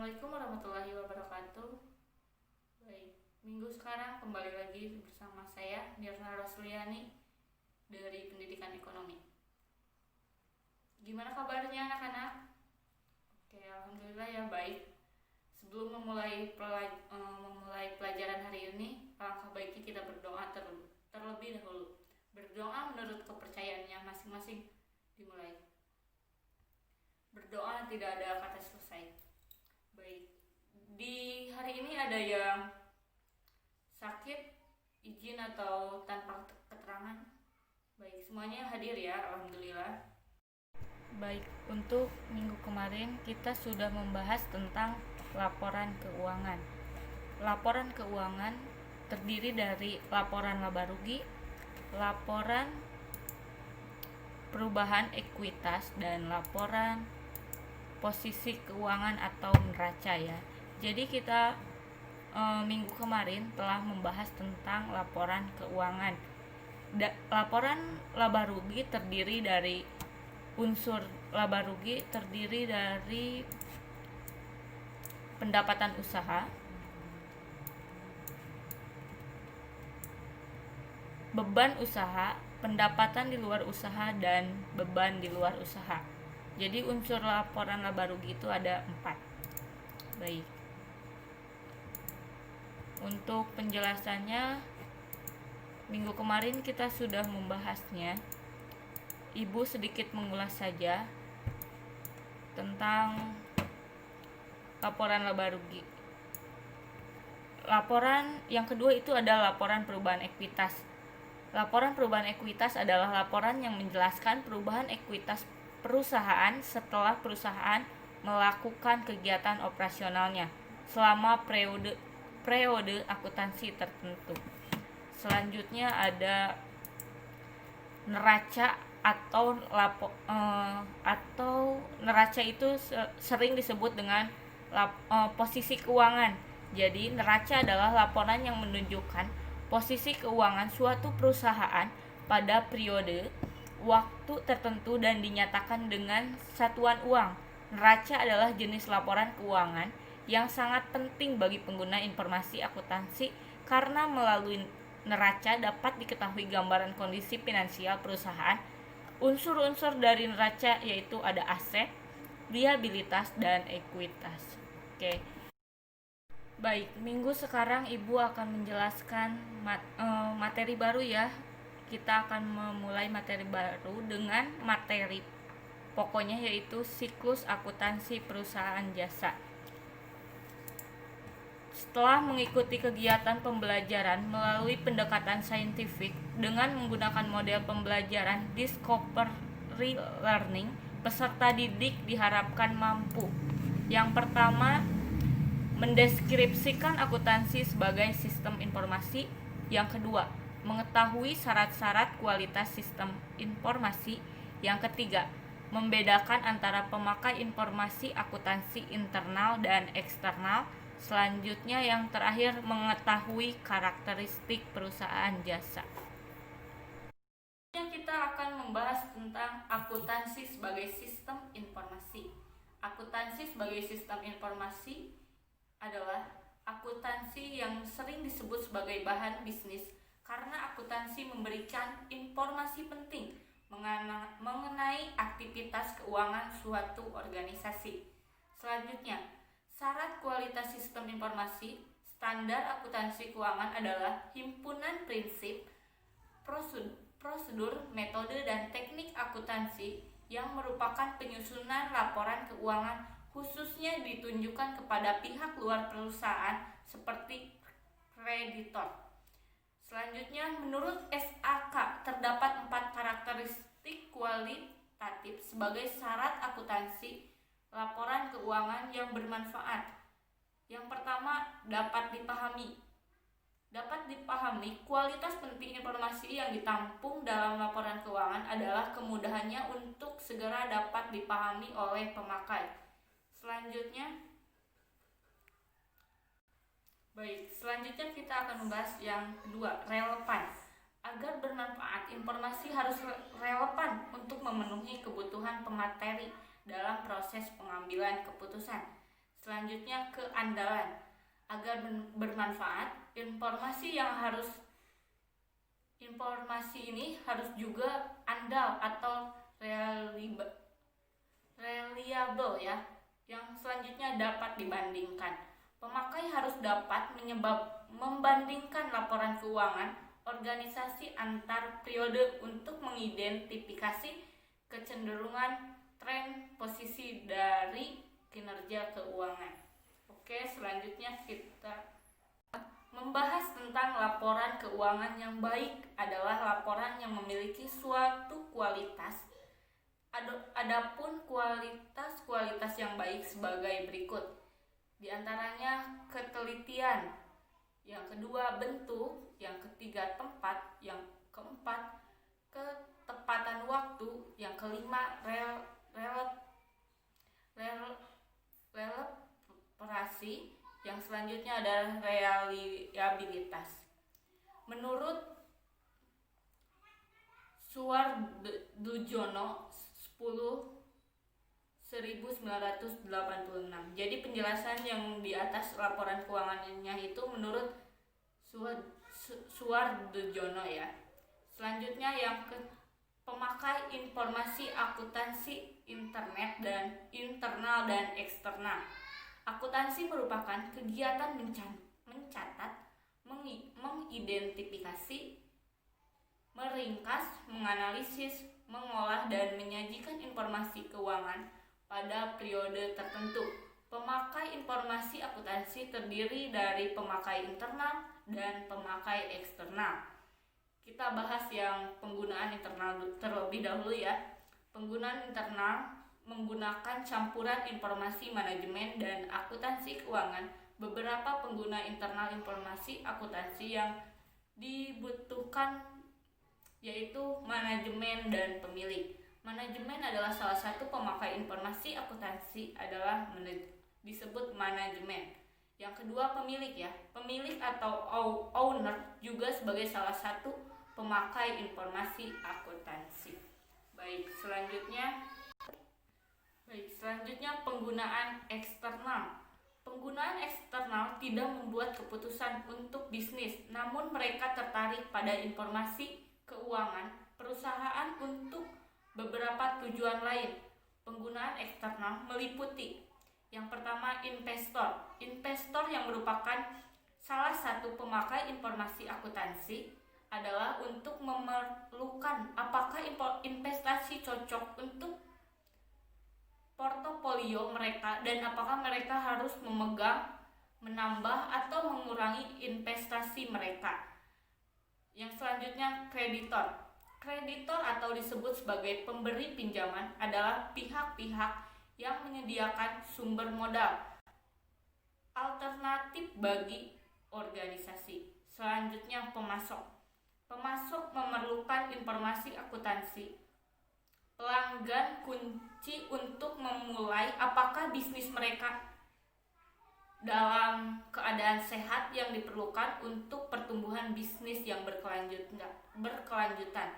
Assalamualaikum warahmatullahi wabarakatuh. Baik, minggu sekarang kembali lagi bersama saya Nirna Rosliani dari Pendidikan Ekonomi. Gimana kabarnya anak-anak? Oke, alhamdulillah ya baik. Sebelum memulai pelajaran hari ini, alangkah baiknya kita berdoa terlebih dahulu. Berdoa menurut kepercayaannya masing-masing dimulai. Berdoa tidak ada kata selesai. Baik, di hari ini ada yang sakit, izin atau tanpa keterangan? Baik, semuanya hadir ya, alhamdulillah. Baik, untuk minggu kemarin kita sudah membahas tentang laporan keuangan. Laporan keuangan terdiri dari laporan laba rugi, laporan perubahan ekuitas, dan laporan posisi keuangan atau neraca ya. Jadi kita minggu kemarin telah membahas tentang laporan keuangan. Laporan laba rugi terdiri dari unsur laba rugi terdiri dari pendapatan usaha, beban usaha, pendapatan di luar usaha, dan beban di luar usaha. Jadi unsur laporan laba rugi itu ada 4. Baik. Untuk penjelasannya, minggu kemarin kita sudah membahasnya. Ibu sedikit mengulas saja tentang laporan laba rugi. Laporan yang kedua itu adalah laporan perubahan ekuitas. Laporan perubahan ekuitas adalah laporan yang menjelaskan perubahan ekuitas perusahaan setelah perusahaan melakukan kegiatan operasionalnya selama periode akuntansi tertentu. Selanjutnya ada neraca atau neraca itu sering disebut dengan posisi keuangan. Jadi neraca adalah laporan yang menunjukkan posisi keuangan suatu perusahaan pada periode waktu tertentu dan dinyatakan dengan satuan uang. Neraca adalah jenis laporan keuangan yang sangat penting bagi pengguna informasi akuntansi karena melalui neraca dapat diketahui gambaran kondisi finansial perusahaan. Unsur-unsur dari neraca yaitu ada aset, liabilitas, dan ekuitas. Oke. Baik, minggu sekarang Ibu akan menjelaskan materi baru ya. Kita akan memulai materi baru dengan materi pokoknya yaitu siklus akuntansi perusahaan jasa. Setelah mengikuti kegiatan pembelajaran melalui pendekatan saintifik dengan menggunakan model pembelajaran discovery learning, peserta didik diharapkan mampu. Yang pertama, mendeskripsikan akuntansi sebagai sistem informasi. Yang kedua, mengetahui syarat-syarat kualitas sistem informasi. Yang ketiga, membedakan antara pemakai informasi akuntansi internal dan eksternal. Selanjutnya yang terakhir, mengetahui karakteristik perusahaan jasa. Kita akan membahas tentang akuntansi sebagai sistem informasi. Akuntansi sebagai sistem informasi adalah akuntansi yang sering disebut sebagai bahan bisnis karena akuntansi memberikan informasi penting mengenai aktivitas keuangan suatu organisasi. Selanjutnya, syarat kualitas sistem informasi. Standar akuntansi keuangan adalah himpunan prinsip, prosedur, metode, dan teknik akuntansi yang merupakan penyusunan laporan keuangan khususnya ditunjukkan kepada pihak luar perusahaan seperti kreditor. Selanjutnya, menurut SAK terdapat 4 karakteristik kualitatif sebagai syarat akuntansi laporan keuangan yang bermanfaat. Yang pertama, dapat dipahami. Dapat dipahami, kualitas penting informasi yang ditampung dalam laporan keuangan adalah kemudahannya untuk segera dapat dipahami oleh pemakai. Selanjutnya kita akan membahas yang kedua, relevan. Agar bermanfaat, informasi harus relevan untuk memenuhi kebutuhan pemateri dalam proses pengambilan keputusan. Selanjutnya keandalan. Agar bermanfaat, informasi ini harus juga andal atau reliable ya. Yang selanjutnya dapat dibandingkan. Pemakai harus dapat membandingkan laporan keuangan organisasi antar periode untuk mengidentifikasi kecenderungan, tren, posisi dari kinerja keuangan. Oke, selanjutnya kita membahas tentang laporan keuangan yang baik adalah laporan yang memiliki suatu kualitas. Adapun kualitas yang baik sebagai berikut. Di antaranya ketelitian, yang kedua bentuk, yang ketiga tempat, yang keempat ketepatan waktu, yang kelima relevansi, yang selanjutnya adalah reliabilitas. Menurut Suardojono 1986. Jadi penjelasan yang di atas laporan keuangannya itu menurut Suardojono ya. Selanjutnya yang pemakai informasi akuntansi internet dan internal dan eksternal. Akuntansi merupakan kegiatan mencatat, mengidentifikasi, meringkas, menganalisis, mengolah dan menyajikan informasi keuangan pada periode tertentu. Pemakai informasi akuntansi terdiri dari pemakai internal dan pemakai eksternal. Kita bahas yang penggunaan internal terlebih dahulu ya. Penggunaan internal menggunakan campuran informasi manajemen dan akuntansi keuangan. Beberapa pengguna internal informasi akuntansi yang dibutuhkan yaitu manajemen dan pemilik. Manajemen adalah salah satu pemakai informasi akuntansi adalah disebut manajemen. Yang kedua pemilik ya. Pemilik atau owner juga sebagai salah satu pemakai informasi akuntansi. Baik, selanjutnya penggunaan eksternal. Penggunaan eksternal tidak membuat keputusan untuk bisnis, namun mereka tertarik pada informasi keuangan perusahaan untuk beberapa tujuan lain. Penggunaan eksternal meliputi yang pertama investor. Investor yang merupakan salah satu pemakai informasi akuntansi adalah untuk memerlukan apakah investasi cocok untuk portofolio mereka dan apakah mereka harus memegang, menambah atau mengurangi investasi mereka. Yang selanjutnya kreditor. Kreditor atau disebut sebagai pemberi pinjaman adalah pihak-pihak yang menyediakan sumber modal alternatif bagi organisasi. Selanjutnya pemasok. Pemasok memerlukan informasi akuntansi pelanggan kunci untuk memulai apakah bisnis mereka dalam keadaan sehat yang diperlukan untuk pertumbuhan bisnis yang berkelanjutan.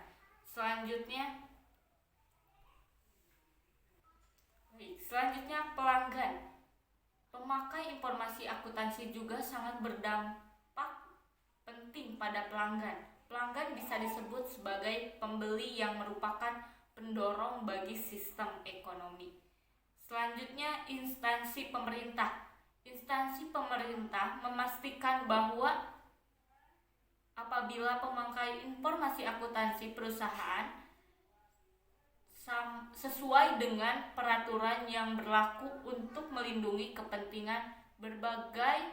Selanjutnya pelanggan. Pemakai informasi akuntansi juga sangat berdampak penting pada pelanggan. Pelanggan bisa disebut sebagai pembeli yang merupakan pendorong bagi sistem ekonomi. Selanjutnya instansi pemerintah. Instansi pemerintah memastikan bahwa apabila pemakai informasi akuntansi perusahaan sesuai dengan peraturan yang berlaku untuk melindungi kepentingan berbagai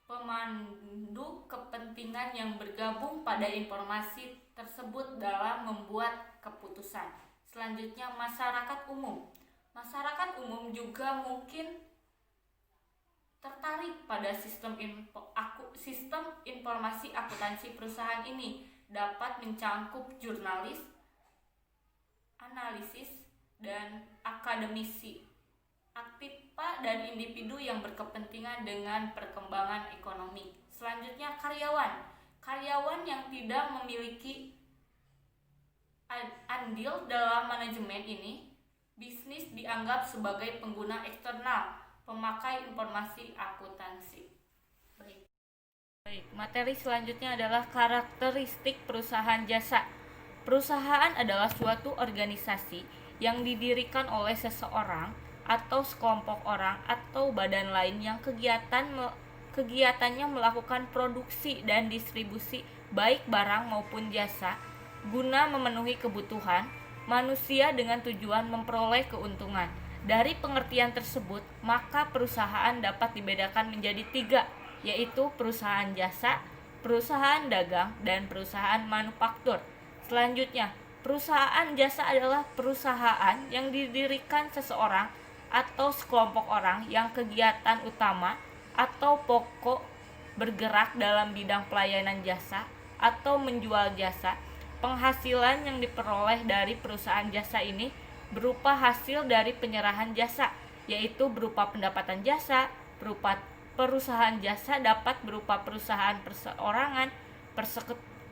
pemandu kepentingan yang bergabung pada informasi tersebut dalam membuat keputusan. Selanjutnya masyarakat umum. Masyarakat umum juga mungkin tertarik pada sistem informasi akuntansi perusahaan ini. Dapat mencangkup jurnalis, analisis, dan akademisi, aktiva dan individu yang berkepentingan dengan perkembangan ekonomi. Selanjutnya karyawan. Karyawan yang tidak memiliki andil dalam manajemen ini bisnis dianggap sebagai pengguna eksternal, pemakai informasi akuntansi. Baik, materi selanjutnya adalah karakteristik perusahaan jasa. Perusahaan adalah suatu organisasi yang didirikan oleh seseorang atau sekelompok orang atau badan lain yang kegiatannya melakukan produksi dan distribusi baik barang maupun jasa guna memenuhi kebutuhan manusia dengan tujuan memperoleh keuntungan. Dari pengertian tersebut, maka perusahaan dapat dibedakan menjadi 3, yaitu perusahaan jasa, perusahaan dagang, dan perusahaan manufaktur. Selanjutnya, perusahaan jasa adalah perusahaan yang didirikan seseorang atau sekelompok orang yang kegiatan utama atau pokok bergerak dalam bidang pelayanan jasa atau menjual jasa. Penghasilan yang diperoleh dari perusahaan jasa ini berupa hasil dari penyerahan jasa, yaitu berupa pendapatan jasa. Berupa perusahaan jasa dapat berupa perusahaan perseorangan,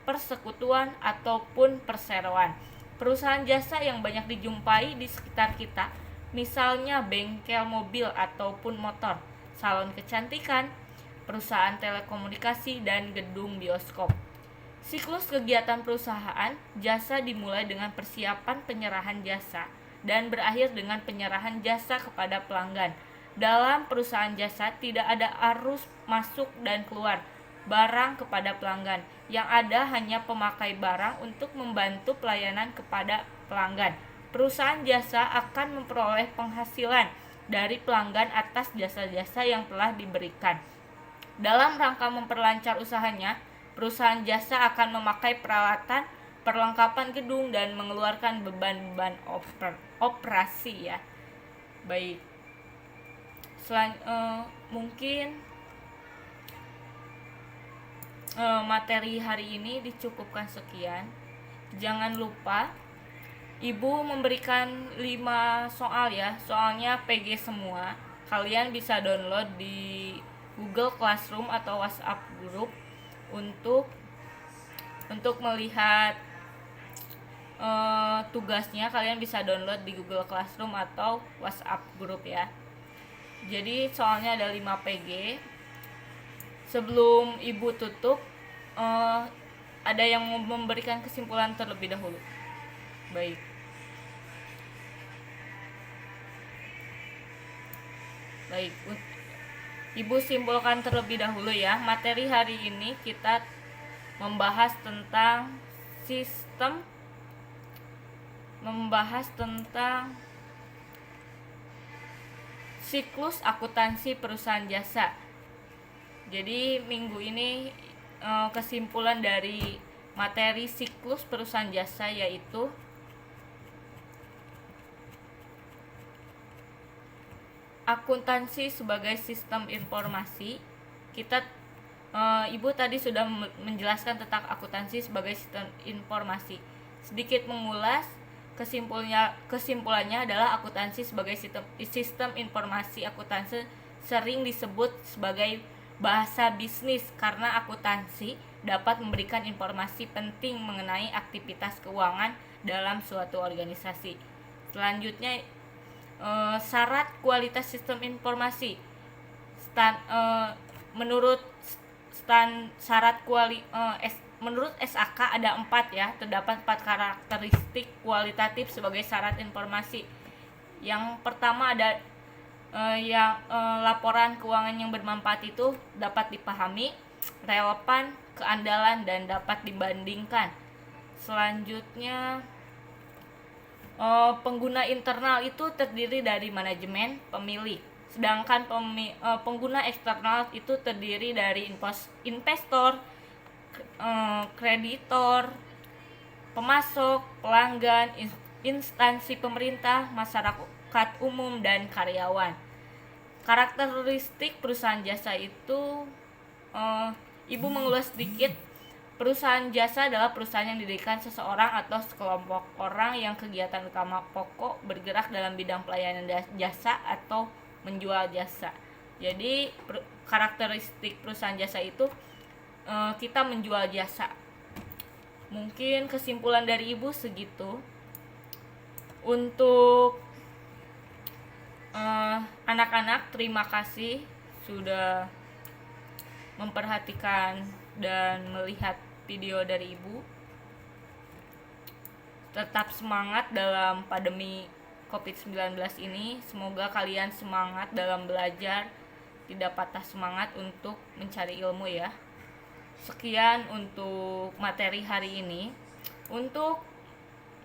persekutuan, ataupun perseroan. Perusahaan jasa yang banyak dijumpai di sekitar kita, misalnya bengkel mobil ataupun motor, salon kecantikan, perusahaan telekomunikasi, dan gedung bioskop. Siklus kegiatan perusahaan jasa dimulai dengan persiapan penyerahan jasa dan berakhir dengan penyerahan jasa kepada pelanggan. Dalam perusahaan jasa tidak ada arus masuk dan keluar barang kepada pelanggan. Yang ada hanya pemakai barang untuk membantu pelayanan kepada pelanggan. Perusahaan jasa akan memperoleh penghasilan dari pelanggan atas jasa-jasa yang telah diberikan. Dalam rangka memperlancar usahanya, perusahaan jasa akan memakai peralatan, perlengkapan gedung, dan mengeluarkan beban-beban operasi ya. Baik. Mungkin materi hari ini dicukupkan sekian. Jangan lupa Ibu memberikan 5 soal ya. Soalnya PG semua. Kalian bisa download di Google Classroom atau WhatsApp Group untuk melihat tugasnya. Kalian bisa download di Google Classroom atau WhatsApp Group ya. Jadi soalnya ada 5 PG. Sebelum Ibu tutup, ada yang memberikan kesimpulan terlebih dahulu. Baik. Ibu simpulkan terlebih dahulu ya. Materi hari ini kita membahas tentang siklus akuntansi perusahaan jasa. Jadi minggu ini kesimpulan dari materi siklus perusahaan jasa yaitu akuntansi sebagai sistem informasi. Ibu tadi sudah menjelaskan tentang akuntansi sebagai sistem informasi. Sedikit mengulas, kesimpulannya adalah akuntansi sebagai sistem informasi. Akuntansi sering disebut sebagai bahasa bisnis karena akuntansi dapat memberikan informasi penting mengenai aktivitas keuangan dalam suatu organisasi. Selanjutnya, syarat kualitas sistem informasi. Menurut SAK ada 4 ya. Terdapat 4 karakteristik kualitatif sebagai syarat informasi. Yang pertama ada laporan keuangan yang bermanfaat itu dapat dipahami, relevan, keandalan, dan dapat dibandingkan. Selanjutnya, pengguna internal itu terdiri dari manajemen, pemilih. Sedangkan pengguna eksternal itu terdiri dari investor, kreditor, pemasok, pelanggan, instansi pemerintah, masyarakat umum, dan karyawan. Karakteristik perusahaan jasa itu Ibu mengulas sedikit. Perusahaan jasa adalah perusahaan yang didirikan seseorang atau sekelompok orang yang kegiatan utama pokok bergerak dalam bidang pelayanan jasa atau menjual jasa. Jadi karakteristik perusahaan jasa itu kita menjual jasa. Mungkin kesimpulan dari Ibu segitu. Untuk Anak-anak, terima kasih sudah memperhatikan dan melihat video dari Ibu. Tetap semangat dalam pandemi COVID-19 ini. Semoga kalian semangat dalam belajar, tidak patah semangat untuk mencari ilmu ya. Sekian untuk materi hari ini. Untuk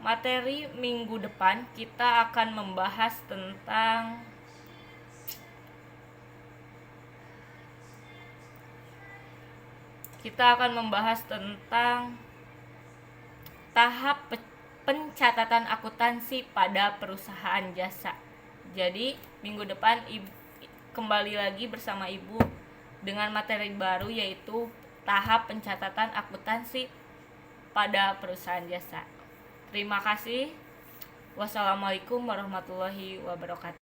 materi minggu depan kita akan membahas tentang tahap pencatatan akuntansi pada perusahaan jasa. Jadi minggu depan kembali lagi bersama Ibu dengan materi baru, yaitu tahap pencatatan akuntansi pada perusahaan jasa. Terima kasih. Wassalamualaikum warahmatullahi wabarakatuh.